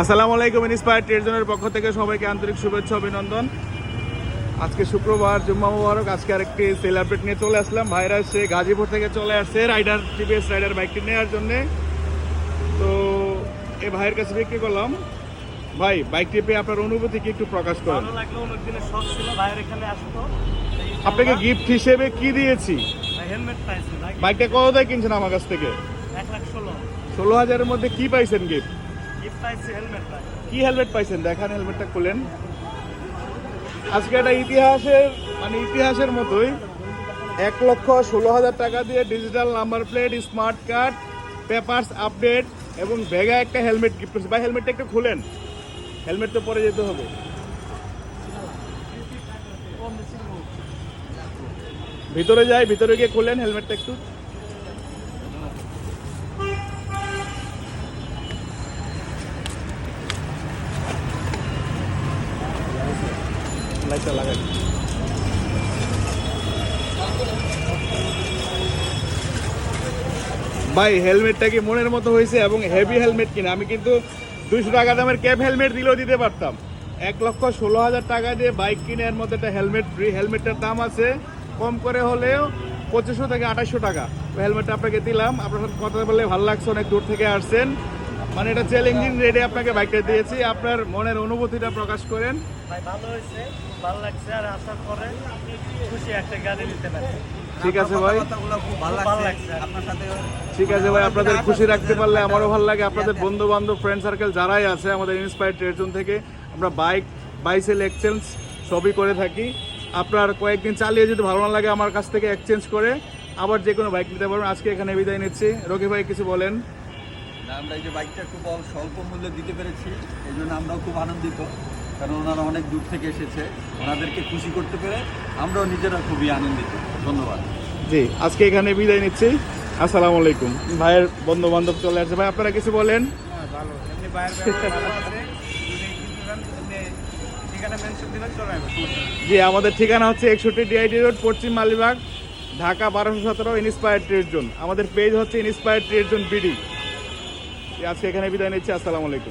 আসসালামু আলাইকুম। Inspire trade জোনের পক্ষ থেকে সবাইকে আন্তরিক শুভেচ্ছা অভিনন্দন। আজকে শুক্রবার, জুম্মা মুবারক। আজকে আরেকটি সেল আপডেট নিয়ে চলে আসলাম। ভাইরা সে গাজীপুর থেকে চলে আসছে রাইডার, টিভিএস রাইডার বাইকটি নেওয়ার জন্যে। তো এই ভাইয়ের কাছে বিক্রি করলাম। ভাই, বাইকটি পেয়ে আপনার অনুভূতি কি একটু প্রকাশ করেন। ভালো লাগলো, অনেক দিনের শখ ছিল ভাইয়ের এখানে আসতো। আপনাকে গিফট হিসেবে কি দিয়েছি? হেলমেট পাইছি। বাইকটা কত দিয়ে কিনছেন আমার কাছ থেকে? 1,16,000 16,000-এর মধ্যে কি পাইছেন গিফট? গিফট পাইছি হেলমেটটা। কি হেলমেট পাইছেন দেখান, হেলমেটটা খুলেন। আজকে একটা ইতিহাসের মতোই 1,16,000 টাকা দিয়ে digital number plate, smart card, papers update এবং ভেগা একটা হেলমেট গিফট করছে। ভাই, হেলমেটটা একটু খুলেন, হেলমেট তো পরে যেতে হবে। ভিতরে যাই, ভিতরে গিয়ে খুলেন হেলমেটটা একটু। লাইটটা লাগাই। ভাই, হেলমেটটা কি মনের মতো হয়েছে এবং হেভি হেলমেট কিনা? আমি কিন্তু 200 টাকা দামের ক্যাপ হেলমেট দিলেও দিতে পারতাম। 1,16,000 টাকা দিয়ে বাইক কিনে এর মধ্যে একটা হেলমেট ফ্রি। হেলমেটটার দাম আছে কম করে হলেও 2500 থেকে 2800 টাকা। ওই হেলমেটটা আপনাকে দিলাম। আপনার সাথে কথা বললে ভালো লাগছে, অনেক দূর থেকে আসছেন। মানে এটা চ্যালেঞ্জিং রেটে আপনাকে বাইকটা দিয়েছি। আপনার মনের অনুভূতিটা প্রকাশ করেন। ভাই ভালো হয়েছে, ভালো লাগছে, আর আসার পরে খুশি একটা গাড়ি নিতে পারি। ঠিক আছে ভাই, খুব ভালো লাগছে আপনার সাথে। ঠিক আছে ভাই, আপনাদের খুশি রাখতে পারলে আমারও ভালো লাগে। আপনাদের বন্ধু বান্ধব, ফ্রেন্ড সার্কেল যারাই আছে আমাদের ইন্সপায়ার ট্রেড জোন থেকে আমরা বাইসেল এক্সচেঞ্জ সবই করে থাকি। আপনার কয়েকদিন চালিয়ে যদি ভালো না লাগে আমার কাছ থেকে এক্সচেঞ্জ করে আবার যে কোনো বাইক নিতে পারবেন। আজকে এখানে বিদায় নিচ্ছি। রকি ভাই, কিছু বলেন। আমরা এই যে বাইকটা খুব স্বল্প মূল্যে দিতে পেরেছি, এই জন্য আমরাও খুব আনন্দিত। কারণ ওনারা অনেক দূর থেকে এসেছে, ওনাদেরকে খুশি করতে পেরে আমরাও নিজেরা খুবই আনন্দিত। ধন্যবাদ। জি, আজকে এখানে বিদায় নিচ্ছি। আসসালামু আলাইকুম। ভাইয়ের বন্ধু বান্ধব চলে আসছে। ভাই, আপনারা কিছু বলেন। ভালো, এমনি বাইরের ভালো আছে। ঠিকানা মেনশন দিবেন, চলে আসবে। জি, আমাদের ঠিকানা হচ্ছে 61 DID road, Paschim Malibagh, Dhaka 1217, inspire trade zone. আমাদের পেজ হচ্ছে ইন্সপায়ার ট্রেড জোন বিডি। আজকে এখানে বিদায় নিচ্ছি। আসসালামু আলাইকুম।